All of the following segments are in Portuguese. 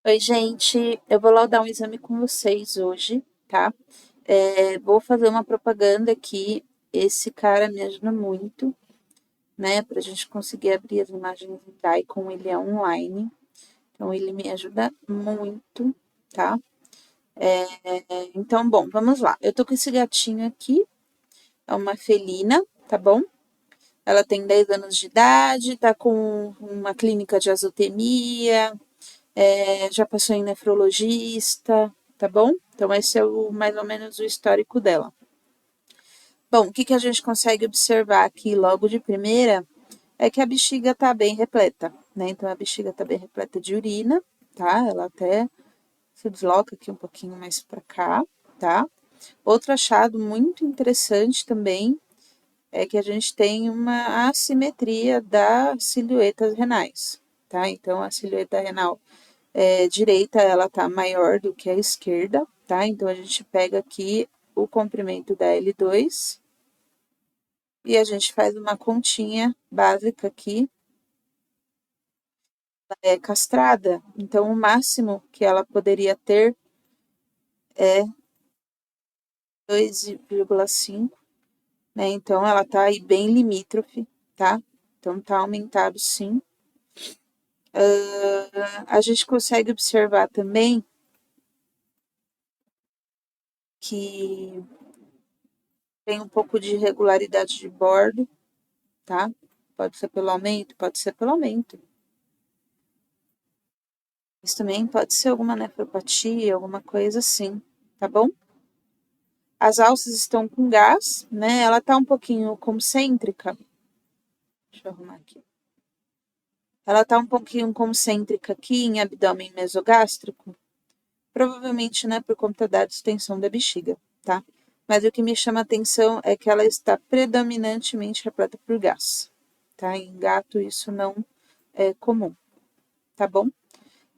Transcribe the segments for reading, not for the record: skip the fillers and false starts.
Oi, gente. Eu vou lá dar um exame com vocês hoje, tá? Vou fazer uma propaganda aqui. Esse cara me ajuda muito, né? Pra gente conseguir abrir as imagens em Daikon, ele é online. Então, ele me ajuda muito, tá? Então, bom, vamos lá. Eu tô com esse gatinho aqui, é uma felina, tá bom? Ela tem 10 anos de idade, tá com uma clínica de azotemia, já passou em nefrologista, tá bom? Então, esse é mais ou menos o histórico dela. Bom, o que, que a gente consegue observar aqui logo de primeira é que a bexiga tá bem repleta, né? Então, a bexiga tá bem repleta de urina, tá? Ela até se desloca aqui um pouquinho mais para cá, tá? Outro achado muito interessante também é que a gente tem uma assimetria das silhuetas renais, tá? Então, a silhueta renal direita ela tá maior do que a esquerda, tá? Então a gente pega aqui o comprimento da L2 e a gente faz uma continha básica aqui, castrada. Então o máximo que ela poderia ter é 2,5, né? Então ela tá aí bem limítrofe, tá? Então tá aumentado sim. A gente consegue observar também que tem um pouco de irregularidade de bordo, tá? Pode ser pelo aumento, pode ser pelo aumento. Mas também pode ser alguma nefropatia, alguma coisa assim, tá bom? As alças estão com gás, né? Ela tá um pouquinho concêntrica. Deixa eu arrumar aqui. Ela tá um pouquinho concêntrica aqui em abdômen mesogástrico. Provavelmente, né, por conta da distensão da bexiga, tá? Mas o que me chama a atenção é que ela está predominantemente repleta por gás, tá? Em gato isso não é comum, tá bom?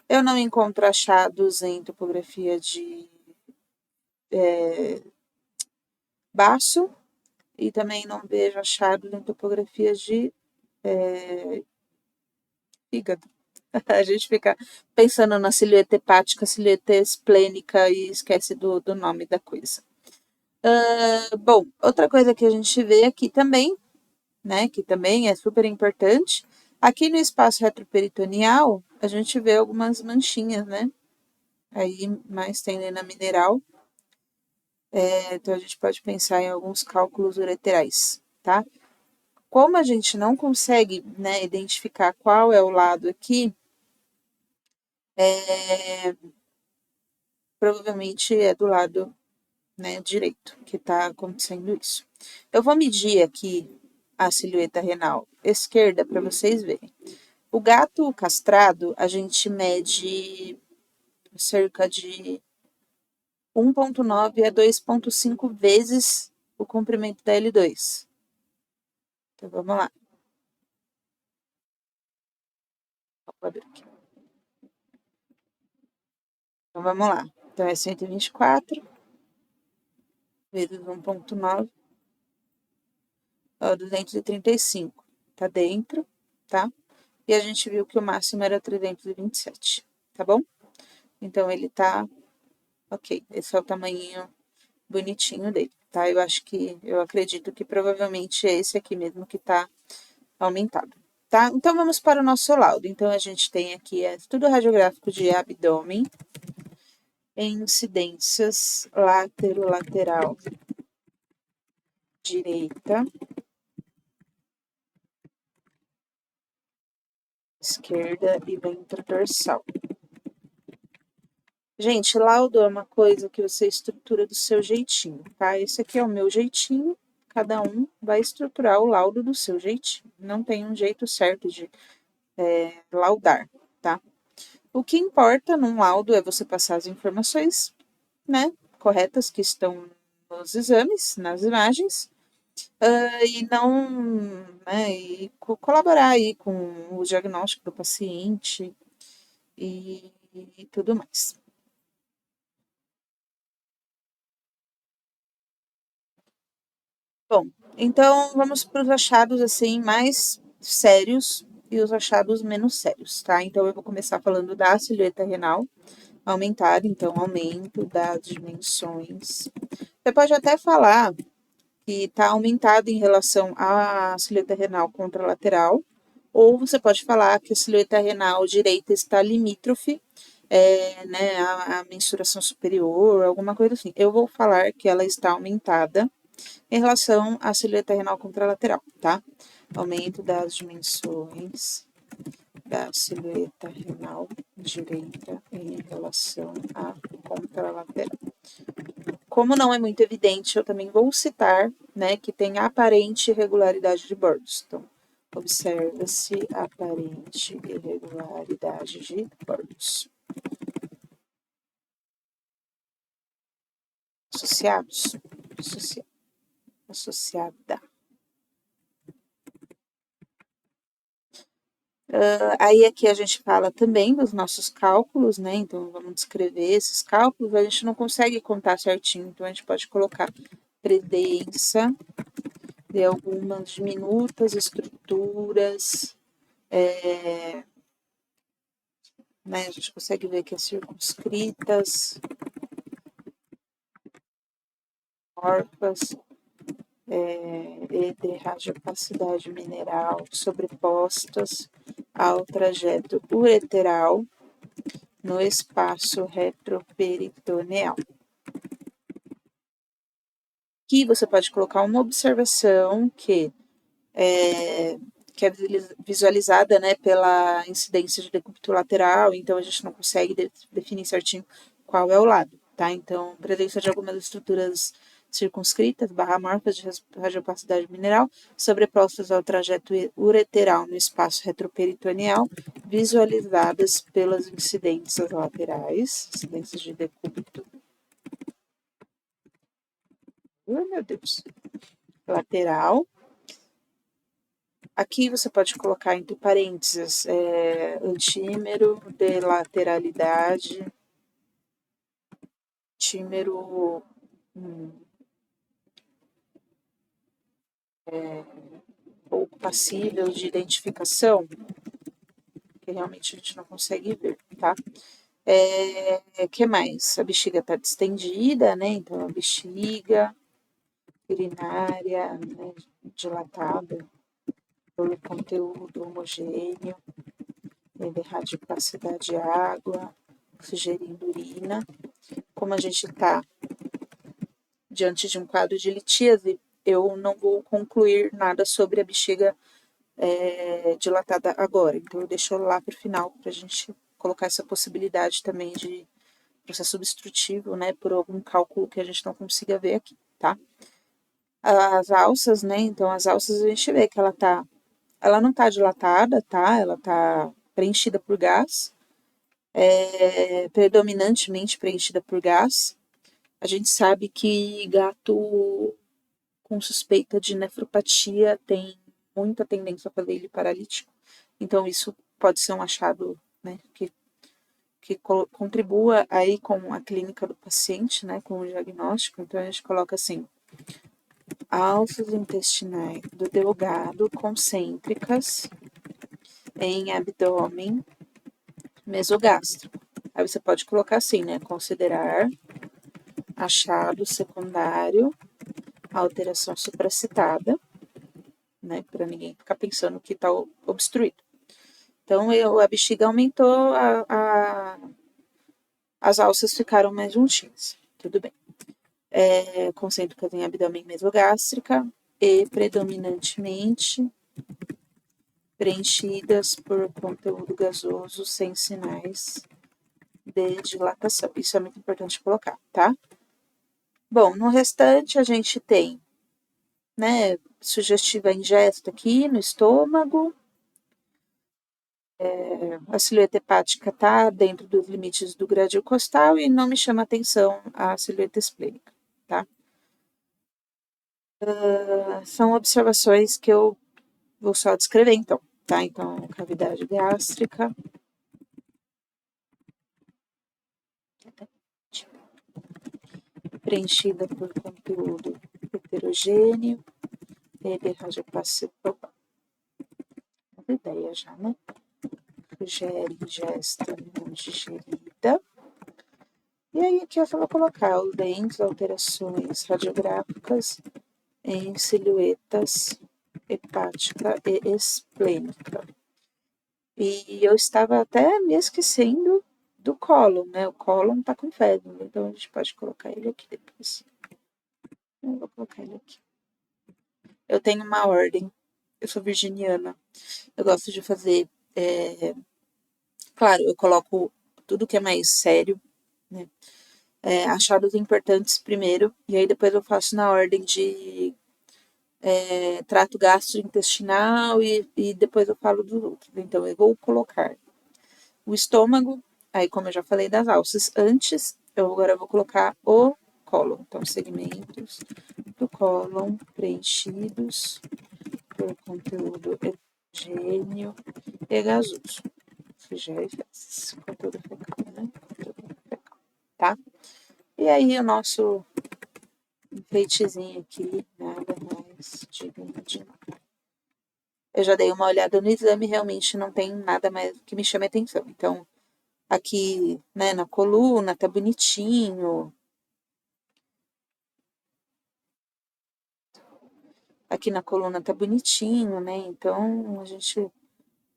Eu não encontro achados em topografia de baço e também não vejo achados em topografias de fígado. A gente fica pensando na silhueta hepática, silhueta esplênica e esquece do nome da coisa. Bom, outra coisa que a gente vê aqui também, né, que também é super importante, aqui no espaço retroperitoneal, a gente vê algumas manchinhas, né? Aí mais tendendo a mineral. Então a gente pode pensar em alguns cálculos ureterais, tá? Como a gente não consegue, né, identificar qual é o lado aqui, provavelmente é do lado, né, direito que está acontecendo isso. Eu vou medir aqui a silhueta renal esquerda para vocês verem. O gato castrado, a gente mede cerca de 1,9 a 2,5 vezes o comprimento da L2. Então vamos lá. Vou abrir aqui. Então vamos lá. Então é 124 vezes 1,9, ó, 235. Tá dentro, tá? E a gente viu que o máximo era 327, tá bom? Então ele tá ok. Esse é o tamanhinho bonitinho dele, tá? Eu acredito que provavelmente é esse aqui mesmo que tá aumentado, tá? Então vamos para o nosso laudo. Então a gente tem aqui estudo radiográfico de abdômen, incidências lateral direita, esquerda e ventrodorsal. Gente, laudo é uma coisa que você estrutura do seu jeitinho, tá? Esse aqui é o meu jeitinho, cada um vai estruturar o laudo do seu jeitinho. Não tem um jeito certo de laudar, tá? O que importa num laudo é você passar as informações, né, corretas que estão nos exames, nas imagens, e não, né, e colaborar aí com o diagnóstico do paciente e tudo mais. Bom, então vamos para os achados assim mais sérios e os achados menos sérios, tá? Então, eu vou começar falando da silhueta renal aumentada, então, aumento das dimensões. Você pode até falar que está aumentado em relação à silhueta renal contralateral, ou você pode falar que a silhueta renal direita está limítrofe, né, à mensuração superior, alguma coisa assim. Eu vou falar que ela está aumentada em relação à silhueta renal contralateral, tá? Aumento das dimensões da silhueta renal direita em relação à contralateral. Como não é muito evidente, eu também vou citar, né, que tem aparente irregularidade de bordos. Então, observa-se aparente irregularidade de bordos. Associados? Associada. Aí aqui a gente fala também dos nossos cálculos, né? Então, vamos descrever esses cálculos. A gente não consegue contar certinho, então a gente pode colocar presença de algumas diminutas estruturas, né? A gente consegue ver que as circunscritas, morfas, e de radiopacidade mineral sobrepostas ao trajeto ureteral no espaço retroperitoneal. Aqui você pode colocar uma observação que é visualizada, né, pela incidência de decúbito lateral, então a gente não consegue definir certinho qual é o lado, tá? Então, presença de algumas estruturas circunscritas, morfas de radiopacidade mineral, sobrepostas ao trajeto ureteral no espaço retroperitoneal, visualizadas pelas incidências laterais, incidências de decúbito. Oh, meu Deus. Lateral. Aqui você pode colocar entre parênteses antímero de lateralidade, antímero pouco passível de identificação, que realmente a gente não consegue ver, tá? Que mais? A bexiga está distendida, né? Então, a bexiga urinária, né, dilatada pelo conteúdo homogêneo, de radiopacidade de água, sugerindo urina. Como a gente está diante de um quadro de litíase, eu não vou concluir nada sobre a bexiga dilatada agora. Então, eu deixo lá para o final, para a gente colocar essa possibilidade também de processo obstrutivo, né, por algum cálculo que a gente não consiga ver aqui, tá? As alças, né, então as alças a gente vê que ela não tá dilatada, tá? Ela tá preenchida por gás, predominantemente preenchida por gás. A gente sabe que gato com suspeita de nefropatia tem muita tendência a fazer ele paralítico. Então, isso pode ser um achado, né, que contribua aí com a clínica do paciente, né, com o diagnóstico. Então, a gente coloca assim, alças intestinais do delgado concêntricas em abdômen mesogástrico. Aí você pode colocar assim, né, considerar achado secundário alteração supracitada, né, para ninguém ficar pensando que está obstruído. Então, a bexiga aumentou, as alças ficaram mais juntinhas, tudo bem. Concêntricas em abdômen mesogástrica e predominantemente preenchidas por conteúdo gasoso sem sinais de dilatação. Isso é muito importante colocar, tá? Bom, no restante a gente tem, né, sugestiva ingesta aqui no estômago, a silhueta hepática está dentro dos limites do gradil costal e não me chama atenção a silhueta esplênica, tá? São observações que eu vou só descrever, então, tá? Então, cavidade gástrica, preenchida por conteúdo heterogêneo, de radiopacidade ideia já, né? Sugere ingesta não digerida. E aí aqui eu vou colocar os dentes, alterações radiográficas em silhuetas hepática e esplênica. E eu estava até me esquecendo do cólon, né? O cólon tá com fezes, então a gente pode colocar ele aqui depois. Eu vou colocar ele aqui. Eu tenho uma ordem, eu sou virginiana. Eu gosto de fazer, claro, eu coloco tudo que é mais sério, né? Achados importantes primeiro, e aí depois eu faço na ordem de trato gastrointestinal e depois eu falo dos outros. Então, eu vou colocar o estômago, aí como eu já falei das alças antes, eu agora vou colocar o cólon. Então, segmentos do cólon preenchidos por conteúdo heterogêneo e gasoso. Já é conteúdo fecal, né? Conteúdo fecal, tá? E aí, o nosso enfeitezinho aqui, nada mais digno de nada. Eu já dei uma olhada no exame, realmente não tem nada mais que me chame atenção. Então, aqui, né, na coluna, tá bonitinho. Aqui na coluna tá bonitinho, né? Então, a gente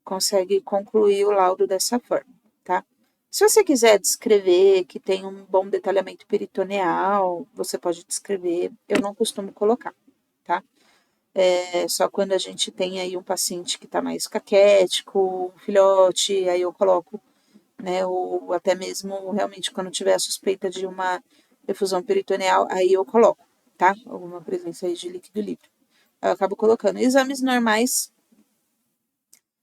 consegue concluir o laudo dessa forma, tá? Se você quiser descrever que tem um bom detalhamento peritoneal, você pode descrever. Eu não costumo colocar, tá? Só quando a gente tem aí um paciente que tá mais caquético, um filhote, aí eu coloco, né? Ou até mesmo realmente quando tiver a suspeita de uma efusão peritoneal, aí eu coloco, tá? Alguma presença aí de líquido livre. Eu acabo colocando. Exames normais,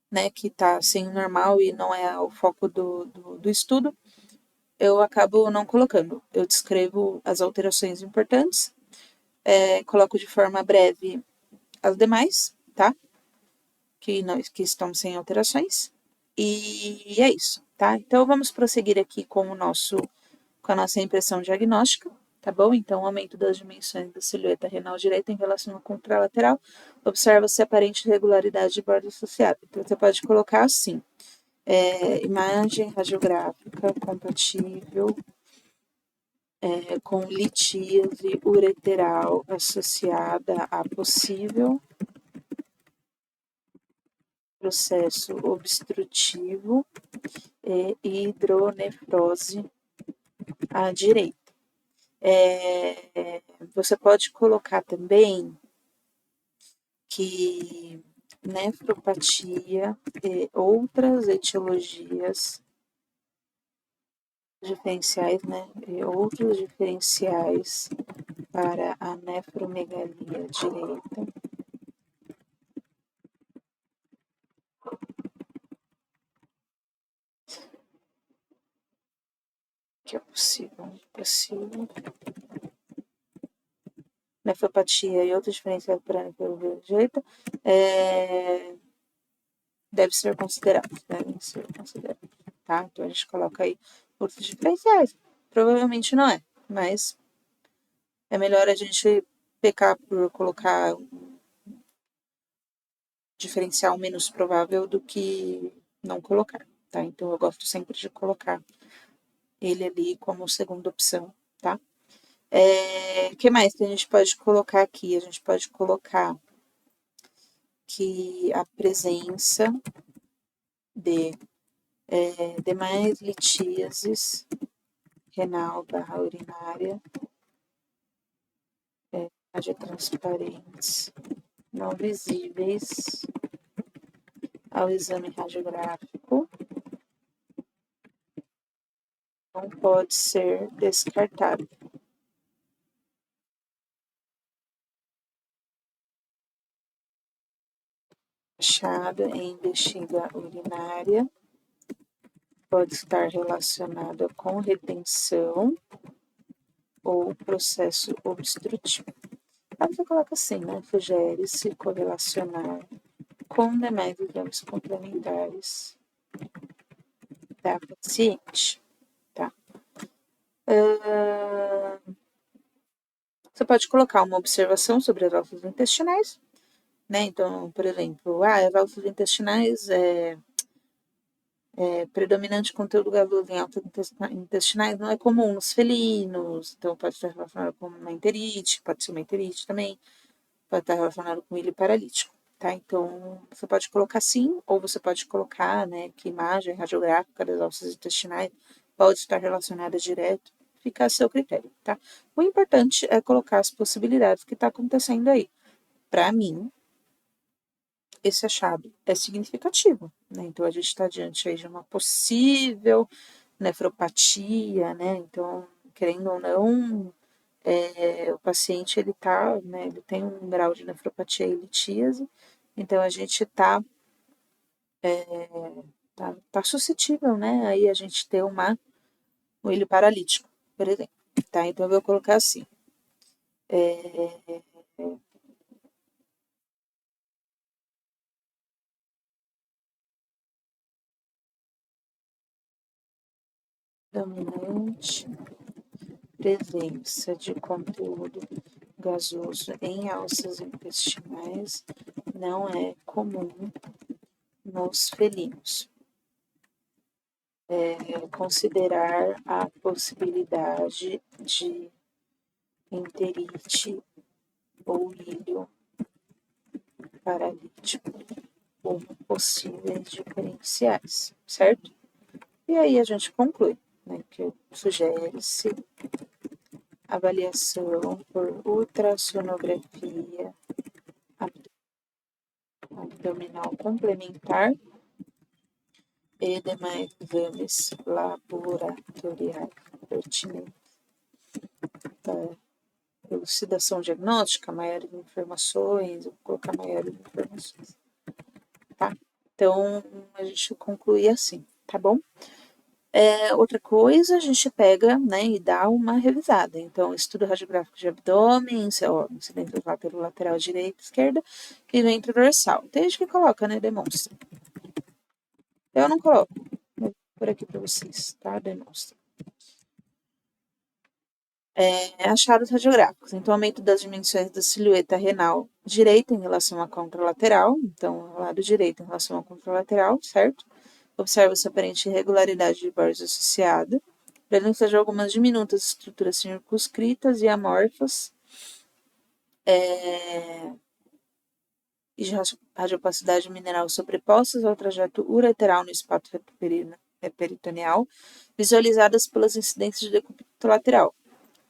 né, que tá assim, normal e não é o foco do estudo, eu acabo não colocando. Eu descrevo as alterações importantes, coloco de forma breve as demais, tá? Que estão sem alterações. E é isso, tá? Então vamos prosseguir aqui com a nossa impressão diagnóstica, tá bom? Então, aumento das dimensões da silhueta renal direita em relação à contralateral. Observa-se aparente irregularidade de borda associada. Então, você pode colocar assim: imagem radiográfica compatível com litíase ureteral associada a possível processo obstrutivo e hidronefrose à direita. Você pode colocar também que nefropatia e outras etiologias diferenciais, né? E outros diferenciais para a nefromegalia direita. Que é possível. Nefropatia e outros diferenciais para a nefromegalia direita devem ser considerados, tá? Então a gente coloca aí outros diferenciais. Provavelmente não é, mas é melhor a gente pecar por colocar um diferencial menos provável do que não colocar, tá? Então eu gosto sempre de colocar ele ali como segunda opção, tá? Que mais que a gente pode colocar aqui? A gente pode colocar que a presença de demais litíases renal barra urinária de transparentes não visíveis ao exame radiográfico não pode ser descartado. Achado em bexiga urinária pode estar relacionado com retenção ou processo obstrutivo. Aí você coloca assim, né? Sugere-se correlacionar com demais exames complementares da paciente, tá? Você pode colocar uma observação sobre as alças intestinais né? Então, por exemplo, as válvulas intestinais predominante conteúdo gasoso em altas intestinais não é comum nos felinos, então pode estar relacionado com uma enterite, pode ser uma enterite também, pode estar relacionado com ilho paralítico, tá? Então, você pode colocar sim, ou você pode colocar, né, que imagem radiográfica das alças intestinais pode estar relacionada direto, fica a seu critério, tá? O importante é colocar as possibilidades que está acontecendo aí. Para mim, esse achado é significativo, né? Então, a gente está diante aí de uma possível nefropatia, né? Então, querendo ou não, o paciente ele tá, né? Ele tem um grau de nefropatia e litíase, então a gente tá suscetível, né? Aí a gente ter um ilho paralítico, por exemplo, tá? Então eu vou colocar assim. Dominante presença de conteúdo gasoso em alças intestinais não é comum nos felinos. Considerar a possibilidade de enterite ou ilho paralítico como possíveis diferenciais, certo? E aí a gente conclui, né, que sugere-se avaliação por ultrassonografia abdominal complementar e demais exames laboratoriais pertinentes para elucidação diagnóstica, maiores informações, vou colocar maiores informações, tá? Então, a gente conclui assim, tá bom? Outra coisa, a gente pega, né, e dá uma revisada. Então, estudo radiográfico de abdômen, incidência pelo lateral direita e esquerda, e ventre dorsal. Tem gente que coloca, né, demonstra. Eu não coloco, vou por aqui para vocês, tá? Demonstra. Achados radiográficos. Então, aumento das dimensões da silhueta renal direita em relação à contralateral. Então, lado direito em relação à contralateral, certo? Observa-se aparente irregularidade de bordos associada. Presença de algumas diminutas estruturas circunscritas e amorfas e de radiopacidade mineral sobrepostas ao trajeto ureteral no espaço peritoneal, visualizadas pelas incidências de decúbito lateral.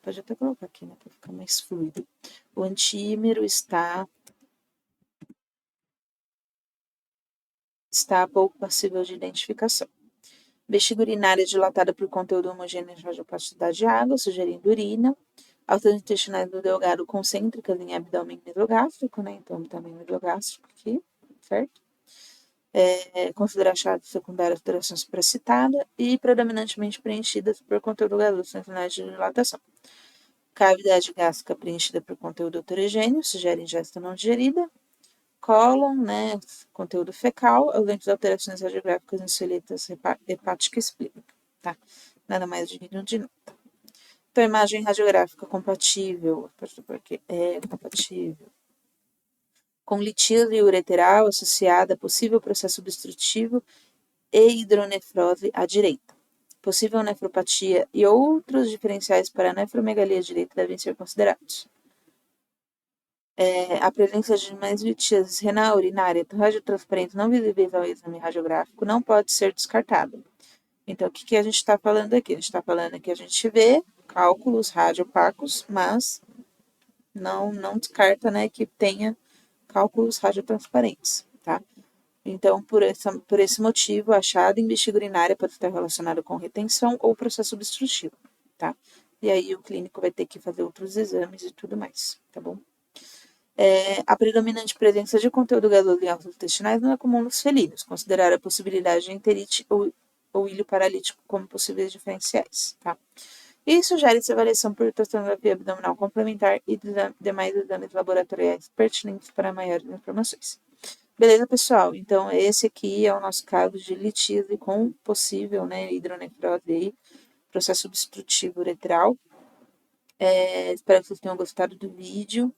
Pode até colocar aqui, né, para ficar mais fluido. O antímero está pouco passível de identificação. Bexiga urinária dilatada por conteúdo homogêneo de radiopacidade de água, sugerindo urina. Altas intestinais do delgado concêntricas em abdômen mesogástrico, né? Então, abdômen mesogástrico aqui, certo? Considera achados secundários de alteração supracitada e predominantemente preenchidas por conteúdo gasoso em finais de dilatação. Cavidade gástrica preenchida por conteúdo heterogêneo, sugere ingesta não digerida. Cólon, né, conteúdo fecal, ausentes de alterações radiográficas em suletas hepática explícita, tá? Nada mais digno de nota. Então, imagem radiográfica compatível, porque é compatível com litíase ureteral associada a possível processo obstrutivo e hidronefrose à direita. Possível nefropatia e outros diferenciais para a nefromegalia direita devem ser considerados. A presença de mais litíase renal, urinária, radiotransparente não visíveis ao exame radiográfico não pode ser descartada. Então, o que a gente está falando aqui? A gente está falando que a gente vê cálculos radiopacos, mas não descarta, né, que tenha cálculos radiotransparentes, tá? Então, por esse motivo, achado em bexiga urinária pode estar relacionado com retenção ou processo obstrutivo, tá? E aí o clínico vai ter que fazer outros exames e tudo mais, tá bom? A predominante presença de conteúdo gasoso em alças intestinais não é comum nos felinos. Considerar a possibilidade de enterite ou ilho paralítico como possíveis diferenciais, tá? E sugere-se avaliação por ultrassonografia abdominal complementar e demais exames laboratoriais pertinentes para maiores informações. Beleza, pessoal? Então, esse aqui é o nosso caso de litíase com possível, né, hidronefrose aí, processo obstrutivo uretral. Espero que vocês tenham gostado do vídeo.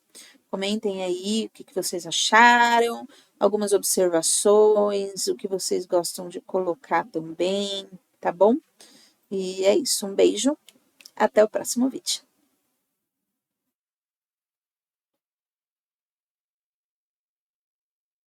Comentem aí o que vocês acharam, algumas observações, o que vocês gostam de colocar também, tá bom? E é isso, um beijo, até o próximo vídeo.